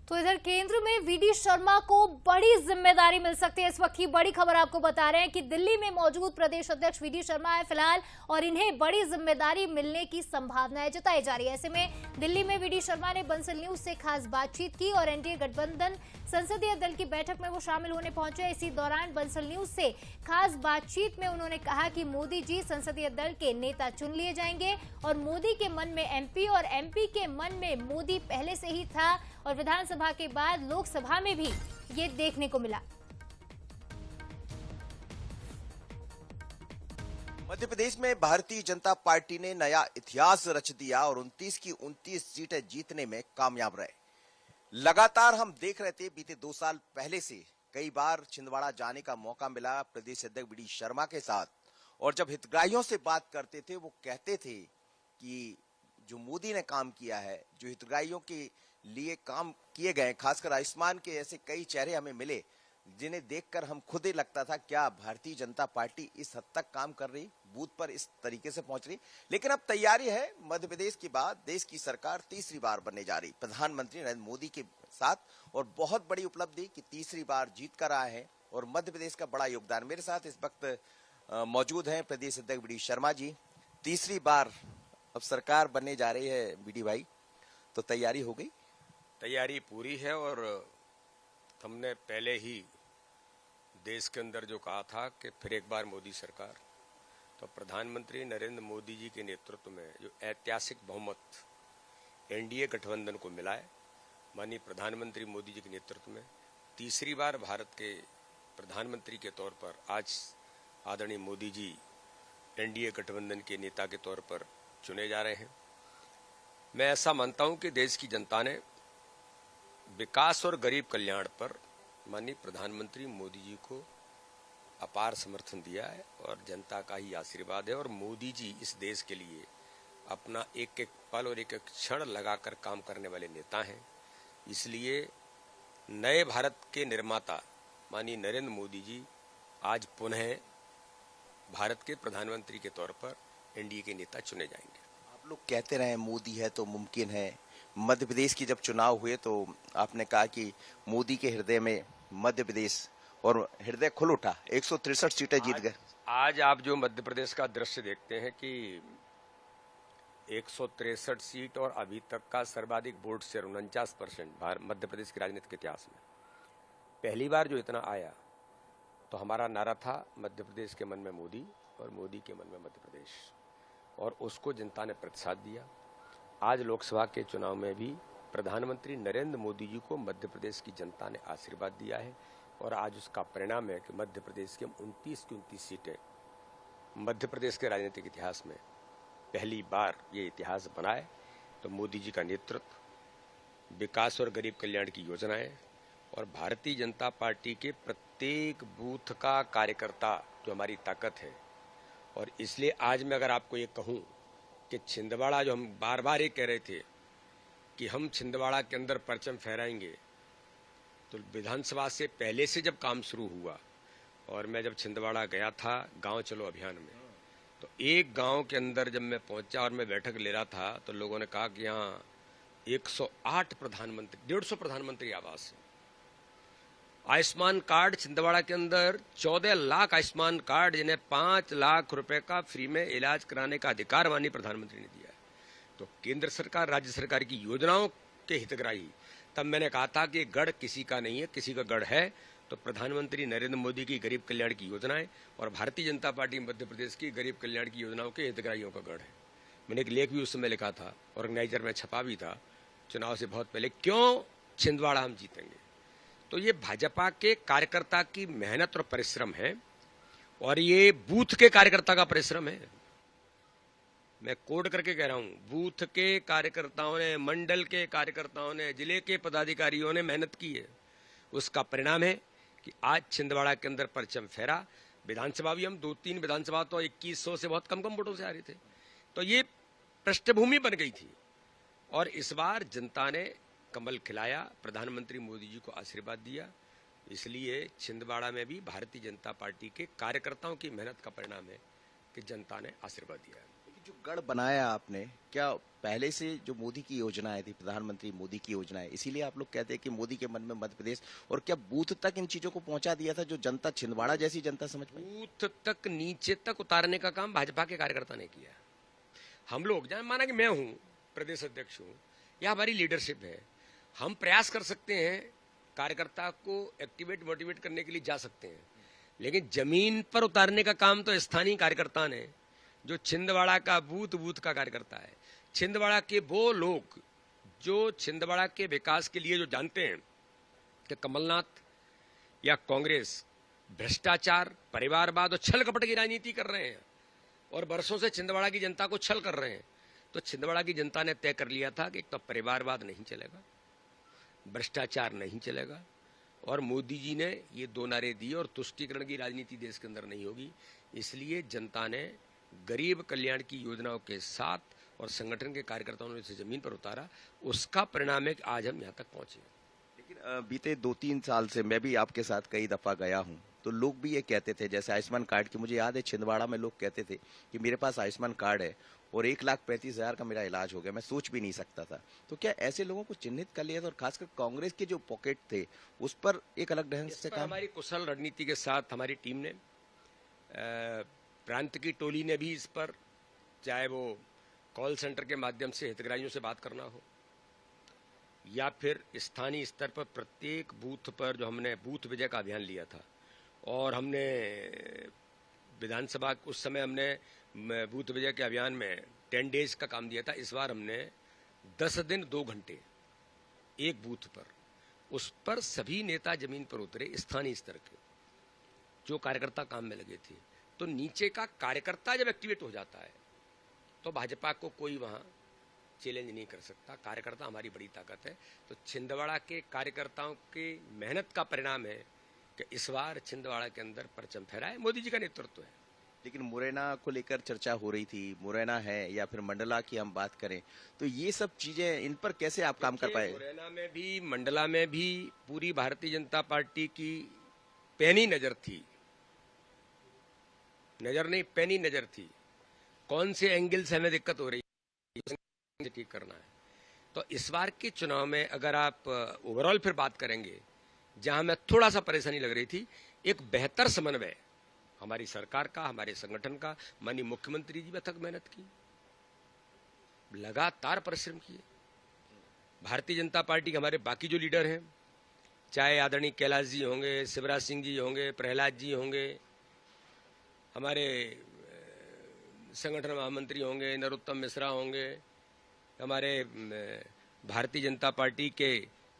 तो इधर केंद्र में वीडी शर्मा को बड़ी जिम्मेदारी मिल सकती है। इस वक्त की बड़ी खबर आपको बता रहे हैं कि दिल्ली में मौजूद प्रदेश अध्यक्ष वीडी शर्मा है फिलहाल, और इन्हें बड़ी जिम्मेदारी मिलने की संभावनाएं जताई जा रही है। ऐसे में दिल्ली में वीडी शर्मा ने बंसल न्यूज से खास बातचीत की और एनडीए गठबंधन संसदीय दल की बैठक में वो शामिल होने पहुंचे। इसी दौरान बंसल न्यूज से खास बातचीत में उन्होंने कहा कि मोदी जी संसदीय दल के नेता चुन लिए जाएंगे और मोदी के मन में एमपी और एमपी के मन में मोदी पहले से ही था, और विधानसभा के बाद लोकसभा में भी ये देखने को मिला। मध्य प्रदेश में भारतीय जनता पार्टी ने नया इतिहास रच दिया और 29 की 29 सीटें जीतने में कामयाब रहे। लगातार हम देख रहे थे बीते 2 साल पहले से कई बार छिंदवाड़ा जाने का मौका मिला प्रदेश अध्यक्ष वीडी शर्मा के साथ, और जब हितग्राहियों से बात करते थे वो कहते थे कि जो मोदी ने काम किया है, जो हितग्राहियों के लिए काम किए गए, खासकर आयुष्मान के ऐसे कई चेहरे हमें मिले जिन्हें देखकर हम खुद ही लगता था क्या भारतीय जनता पार्टी इस हद तक काम कर रही, बूथ पर इस तरीके से पहुंच रही। लेकिन अब तैयारी है, मध्य प्रदेश के बाद देश की सरकार तीसरी बार बनने जा रही प्रधानमंत्री नरेंद्र मोदी के साथ, और बहुत बड़ी उपलब्धि कि तीसरी बार जीत कर आए हैं और मध्य प्रदेश का बड़ा योगदान। मेरे साथ इस वक्त मौजूद हैं प्रदेश अध्यक्ष वीडी शर्मा जी। तीसरी बार अब सरकार बनने जा रही है वीडी भाई, तो तैयारी हो गई? तैयारी पूरी है, और हमने पहले ही देश के अंदर जो कहा था कि फिर एक बार मोदी सरकार, तो प्रधानमंत्री नरेंद्र मोदी जी के नेतृत्व में जो ऐतिहासिक बहुमत एनडीए गठबंधन को मिला है, माननीय प्रधानमंत्री मोदी जी के नेतृत्व में तीसरी बार भारत के प्रधानमंत्री के तौर पर आज आदरणीय मोदी जी एनडीए गठबंधन के नेता के तौर पर चुने जा रहे हैं। मैं ऐसा मानता हूं कि देश की जनता ने विकास और गरीब कल्याण पर माननीय प्रधानमंत्री मोदी जी को अपार समर्थन दिया है, और जनता का ही आशीर्वाद है, और मोदी जी इस देश के लिए अपना एक एक पल और एक एक क्षण लगाकर काम करने वाले नेता हैं। इसलिए नए भारत के निर्माता माननीय नरेंद्र मोदी जी आज पुनः भारत के प्रधानमंत्री के तौर पर एनडीए के नेता चुने जाएंगे। आप लोग कहते रहे मोदी है तो मुमकिन है। मध्य प्रदेश की जब चुनाव हुए तो आपने कहा कि मोदी के हृदय में मध्य प्रदेश, और हृदय खुल उठा, 163 सीटें जीत गए। आज आप जो मध्य प्रदेश का दृश्य देखते हैं कि 163 सीट और अभी तक का सर्वाधिक वोट शेयर 49% मध्य प्रदेश के राजनीतिक इतिहास में पहली बार जो इतना आया, तो हमारा नारा था मध्य प्रदेश के मन में मोदी और मोदी के मन में मध्य प्रदेश, और उसको जनता ने प्रतिसाद दिया। आज लोकसभा के चुनाव में भी प्रधानमंत्री नरेंद्र मोदी जी को मध्य प्रदेश की जनता ने आशीर्वाद दिया है, और आज उसका परिणाम है कि मध्य प्रदेश के 29 की 29 सीटें मध्य प्रदेश के राजनीतिक इतिहास में पहली बार ये इतिहास बनाए। तो मोदी जी का नेतृत्व, विकास और गरीब कल्याण की योजनाएं, और भारतीय जनता पार्टी के प्रत्येक बूथ का कार्यकर्ता जो हमारी ताकत है। और इसलिए आज मैं अगर आपको ये कहूँ कि छिंदवाड़ा, जो हम बार बार ये कह रहे थे कि हम छिंदवाड़ा के अंदर परचम फहराएंगे, तो विधानसभा से पहले से जब काम शुरू हुआ, और मैं जब छिंदवाड़ा गया था गांव चलो अभियान में, तो एक गांव के अंदर जब मैं पहुंचा और मैं बैठक ले रहा था, तो लोगों ने कहा कि यहाँ 108 प्रधानमंत्री, 150 प्रधानमंत्री आवास है। आयुष्मान कार्ड छिंदवाड़ा के अंदर 14 लाख आयुष्मान कार्ड, जिन्हें 5 लाख रुपए का फ्री में इलाज कराने का अधिकार माननीय प्रधानमंत्री ने दिया है। तो केंद्र सरकार, राज्य सरकार की योजनाओं के हितग्राही, तब मैंने कहा था कि गढ़ किसी का नहीं है, किसी का गढ़ है तो प्रधानमंत्री नरेंद्र मोदी की गरीब कल्याण की योजनाएं और भारतीय जनता पार्टी मध्य प्रदेश की गरीब कल्याण की योजनाओं के हितग्राहियों का गढ़ है। मैंने एक लेख भी उस समय लिखा था, ऑर्गेनाइजर में छपा भी था चुनाव से बहुत पहले, क्यों छिंदवाड़ा हम जीतेंगे। तो ये भाजपा के कार्यकर्ता की मेहनत और परिश्रम है, और ये बूथ के कार्यकर्ता का परिश्रम है। मैं कोड करके कह रहा हूं, बूथ के कार्यकर्ताओं ने, मंडल के कार्यकर्ताओं ने, जिले के पदाधिकारियों ने मेहनत की है। उसका परिणाम है कि आज छिंदवाड़ा के अंदर परचम फहरा। विधानसभा भी हम 2-3 विधानसभा तो 2100 से बहुत कम वोटों से आ रहे थे, तो ये पृष्ठभूमि बन गई थी। और इस बार जनता ने कमल खिलाया, प्रधानमंत्री मोदी जी को आशीर्वाद दिया। इसलिए छिंदवाड़ा में भी भारतीय जनता पार्टी के कार्यकर्ताओं की मेहनत का परिणाम है कि जनता ने आशीर्वाद दिया है। जो गढ़ बनाया आपने, क्या पहले से जो मोदी की योजनाएं थी, प्रधानमंत्री मोदी की योजनाएं, इसीलिए आप लोग कहते हैं कि मोदी के मन में मध्य प्रदेश, और क्या बूथ तक इन चीजों को पहुंचा दिया था जो जनता, छिंदवाड़ा जैसी जनता समझ पाई? बूथ तक, नीचे तक उतारने का काम भाजपा के कार्यकर्ता ने किया। हम लोग, जहाँ माना कि मैं हूं प्रदेश अध्यक्ष हूं या हमारी लीडरशिप है, हम प्रयास कर सकते हैं, कार्यकर्ता को एक्टिवेट मोटिवेट करने के लिए जा सकते हैं, लेकिन जमीन पर उतारने का काम तो स्थानीय कार्यकर्ता ने, जो छिंदवाड़ा का बूथ बूथ का कार्यकर्ता है, छिंदवाड़ा के वो लोग जो छिंदवाड़ा के विकास के लिए जो जानते हैं कि कमलनाथ या कांग्रेस भ्रष्टाचार, परिवारवाद और छल कपट की राजनीति कर रहे हैं और वर्षों से छिंदवाड़ा की जनता को छल कर रहे हैं, तो छिंदवाड़ा की जनता ने तय कर लिया था कि एक तो परिवारवाद नहीं चलेगा, भ्रष्टाचार नहीं चलेगा, और मोदी जी ने ये दो नारे दिए और तुष्टीकरण की राजनीति देश के अंदर नहीं होगी। इसलिए जनता ने गरीब कल्याण की योजनाओं के साथ और संगठन के कार्यकर्ताओं ने इसे जमीन पर उतारा, उसका परिणाम है कि आज हम यहाँ तक पहुंचे। लेकिन बीते 2-3 साल से मैं भी आपके साथ कई दफा गया हूं, तो लोग भी ये कहते थे, जैसे आयुष्मान कार्ड की, मुझे याद है छिंदवाड़ा में लोग कहते थे कि मेरे पास आयुष्मान कार्ड है और 1,35,000 का मेरा इलाज हो गया, मैं सोच भी नहीं सकता था। तो क्या ऐसे लोगों को चिन्हित कर लिया था, और खासकर कांग्रेस के जो पॉकेट थे उस पर एक अलग ढंग से काम? हमारी कुशल रणनीति के साथ हमारी टीम ने, प्रांत की टोली ने भी इस पर, चाहे वो कॉल सेंटर के माध्यम से हितग्राहियों से बात करना हो या फिर स्थानीय स्तर पर प्रत्येक बूथ पर जो हमने बूथ विजय का अभियान लिया था, और हमने विधानसभा उस समय हमने बूथ विजय के अभियान में 10 डेज का काम दिया था। इस बार हमने 10 दिन 2 घंटे एक बूथ पर, उस पर सभी नेता जमीन पर उतरे, स्थानीय स्तर के जो कार्यकर्ता काम में लगे थे। तो नीचे का कार्यकर्ता जब एक्टिवेट हो जाता है तो भाजपा को कोई वहां चैलेंज नहीं कर सकता। कार्यकर्ता हमारी बड़ी ताकत है। तो छिंदवाड़ा के कार्यकर्ताओं की मेहनत का परिणाम है कि इस बार छिंदवाड़ा के अंदर परचम फहराए, मोदी जी का नेतृत्व है। लेकिन मुरैना को लेकर चर्चा हो रही थी, मुरैना है या फिर मंडला की हम बात करें, तो ये सब चीजें, इन पर कैसे आप काम कर पाए? मुरैना में भी, मंडला में भी पूरी भारतीय जनता पार्टी की पैनी नजर थी, नजर नहीं पैनी नजर थी, कौन से एंगल से हमें दिक्कत हो रही है, ठीक करना है। तो इस बार के चुनाव में अगर आप ओवरऑल फिर बात करेंगे, जहां में थोड़ा सा परेशानी लग रही थी, एक बेहतर समन्वय हमारी सरकार का, हमारे संगठन का, माननीय मुख्यमंत्री जी भी अथक मेहनत की, लगातार परिश्रम किए। भारतीय जनता पार्टी के हमारे बाकी जो लीडर हैं, चाहे आदरणीय कैलाश जी होंगे, शिवराज सिंह जी होंगे, प्रहलाद जी होंगे, हमारे संगठन महामंत्री होंगे, नरोत्तम मिश्रा होंगे, हमारे भारतीय जनता पार्टी के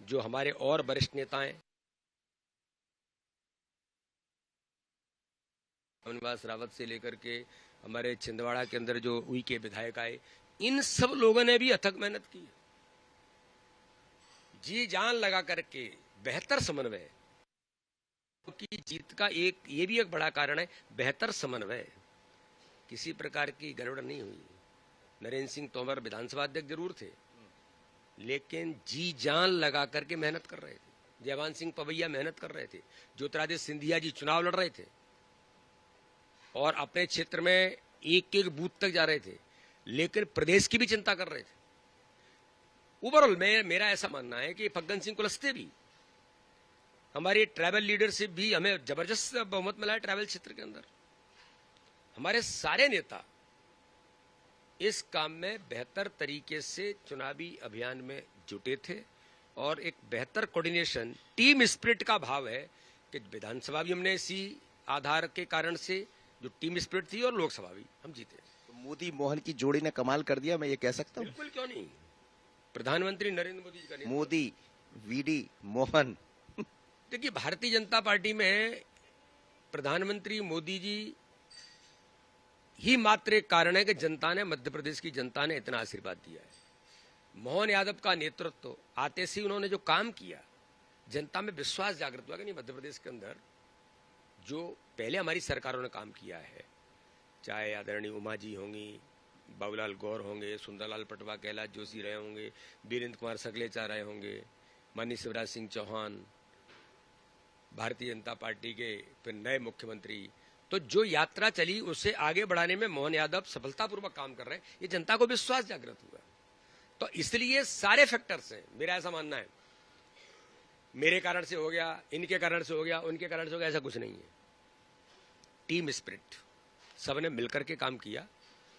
जो हमारे और वरिष्ठ नेता हैं, निवास रावत से लेकर के हमारे छिंदवाड़ा के अंदर जो उई के विधायक आए, इन सब लोगों ने भी अथक मेहनत की, जी जान लगा करके, बेहतर समन्वय की जीत का एक ये भी एक बड़ा कारण है, बेहतर समन्वय। किसी प्रकार की गड़बड़ नहीं हुई। नरेंद्र सिंह तोमर विधानसभा अध्यक्ष जरूर थे, लेकिन जी जान लगा करके मेहनत कर रहे थे। जयवान सिंह पवैया मेहनत कर रहे थे, ज्योतिरादित्य सिंधिया जी चुनाव लड़ रहे थे और अपने क्षेत्र में एक एक बूथ तक जा रहे थे, लेकिन प्रदेश की भी चिंता कर रहे थे। ओवरऑल मेरा ऐसा मानना है कि फग्गन सिंह कुलस्ते भी, हमारी ट्राइबल लीडरशिप भी, हमें जबरदस्त बहुमत मिला है ट्राइबल क्षेत्र के अंदर। हमारे सारे नेता इस काम में बेहतर तरीके से चुनावी अभियान में जुटे थे और एक बेहतर कोऑर्डिनेशन, टीम स्पिरिट का भाव है कि विधानसभा भी हमने इसी आधार के कारण से जो टीम स्पिरिट थी, और लोकसभा भी हम जीते। तो मोदी मोहन की जोड़ी ने कमाल कर दिया, मैं ये कह सकता हूँ? बिल्कुल, क्यों नहीं। प्रधानमंत्री नरेंद्र मोदी जी का मोदी, वीडी, मोहन। देखिए, भारतीय जनता पार्टी में प्रधानमंत्री मोदी जी ही मात्र एक कारण है कि जनता ने, मध्य प्रदेश की जनता ने इतना आशीर्वाद दिया है। मोहन यादव का नेतृत्व आते से उन्होंने जो काम किया, जनता में विश्वास जागृत हुआ कि नहीं, मध्य प्रदेश के अंदर जो पहले हमारी सरकारों ने काम किया है, चाहे आदरणीय उमा जी होंगी, बाबूलाल गौर होंगे, सुंदरलाल पटवा, कैलाश जोशी रहे होंगे, वीरेंद्र कुमार सकलेचा रहे होंगे, माननीय शिवराज सिंह चौहान, भारतीय जनता पार्टी के फिर नए मुख्यमंत्री तो जो यात्रा चली उसे आगे बढ़ाने में मोहन यादव सफलतापूर्वक काम कर रहे हैं, ये जनता को विश्वास जागृत हुआ। तो इसलिए सारे फैक्टर्स हैं, मेरा ऐसा मानना है। मेरे कारण से हो गया, इनके कारण से हो गया, उनके कारण से हो गया, ऐसा कुछ नहीं है। टीम स्पिरिट, सबने मिलकर के काम किया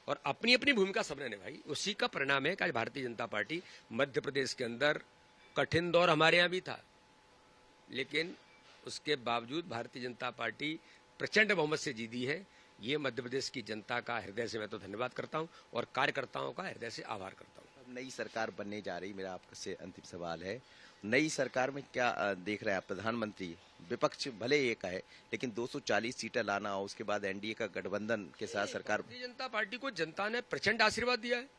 और अपनी अपनी भूमिका सबने निभाई। उसी का परिणाम है कि आज भारतीय जनता पार्टी मध्य प्रदेश के अंदर, कठिन दौर हमारे यहाँ भी था, लेकिन उसके बावजूद भारतीय जनता पार्टी प्रचंड बहुमत से जीती है। ये मध्य प्रदेश की जनता का हृदय से मैं तो धन्यवाद करता हूं और कार्यकर्ताओं का हृदय से आभार करता हूं। अब नई सरकार बनने जा रही, मेरा आपसे अंतिम सवाल है, नई सरकार में क्या देख रहे हैं आप? प्रधानमंत्री, विपक्ष भले एक है, लेकिन 240 सीटें लाना हो, उसके बाद एनडीए का गठबंधन के साथ सरकार। भारतीय जनता पार्टी को जनता ने प्रचंड आशीर्वाद दिया है।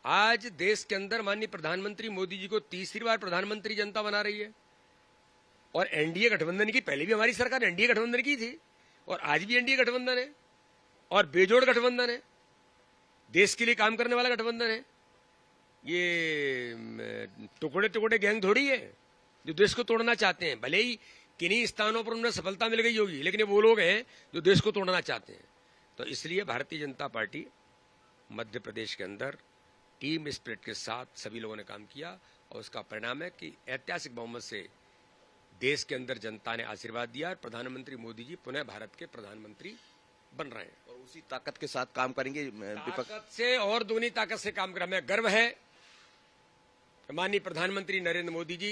आज देश के अंदर माननीय प्रधानमंत्री मोदी जी को तीसरी बार प्रधानमंत्री जनता बना रही है और एनडीए गठबंधन की, पहले भी हमारी सरकार एनडीए गठबंधन की थी और आज भी एनडीए गठबंधन है और बेजोड़ गठबंधन है, देश के लिए काम करने वाला गठबंधन है। ये टुकड़े टुकड़े गैंग थोड़ी है जो देश को तोड़ना चाहते हैं। भले ही किन्हीं स्थानों पर उन्हें सफलता मिल गई होगी, लेकिन ये वो लोग हैं जो देश को तोड़ना चाहते हैं। तो इसलिए भारतीय जनता पार्टी मध्य प्रदेश के अंदर टीम स्पिरिट के साथ सभी लोगों ने काम किया और उसका परिणाम है कि ऐतिहासिक बहुमत से देश के अंदर जनता ने आशीर्वाद दिया और प्रधानमंत्री मोदी जी पुनः भारत के प्रधानमंत्री बन रहे हैं और उसी ताकत के साथ काम करेंगे विपक्ष ताकत से और दुगनी ताकत से काम कर। हमें गर्व है माननीय प्रधानमंत्री नरेंद्र मोदी जी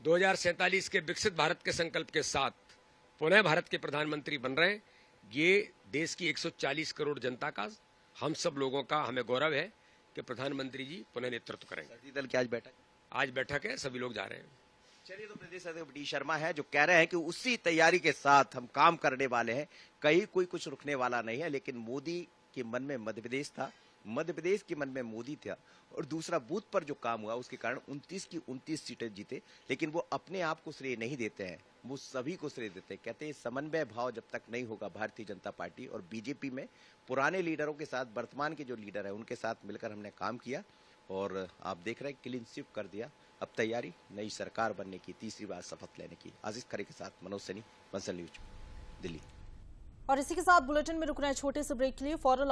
2047 के विकसित भारत के संकल्प के साथ पुनः भारत के प्रधानमंत्री बन रहे हैं। ये देश की 140 करोड़ जनता का, हम सब लोगों का हमें गौरव है कि प्रधानमंत्री जी पुनः नेतृत्व करेंगे। सरकारी दल की आज बैठक है, सभी लोग जा रहे हैं। चलिए, तो प्रदेश अध्यक्ष डी शर्मा है जो कह रहे हैं कि उसी तैयारी के साथ हम काम करने वाले हैं, कहीं कोई कुछ रुकने वाला नहीं है। लेकिन मोदी के मन में मध्य प्रदेश था, मध्य प्रदेश के मन में मोदी था और दूसरा बूथ पर जो काम हुआ उसके कारण 29 की 29 सीटें जीते। लेकिन वो अपने आप को श्रेय नहीं देते हैं, वो सभी को श्रेय देते हैं। कहते हैं समन्वय भाव जब तक नहीं होगा भारतीय जनता पार्टी और बीजेपी में, पुराने लीडरों के साथ वर्तमान के जो लीडर है उनके साथ मिलकर हमने काम किया और आप देख रहे हैं क्लीन स्वीप कर दिया। अब तैयारी नई सरकार बनने की, तीसरी बार शपथ लेने की। आजीज खरे के साथ मनोज सैनी, बंसल न्यूज, दिल्ली। और इसी के साथ बुलेटिन में रुकना है छोटे से ब्रेक के लिए। फौरन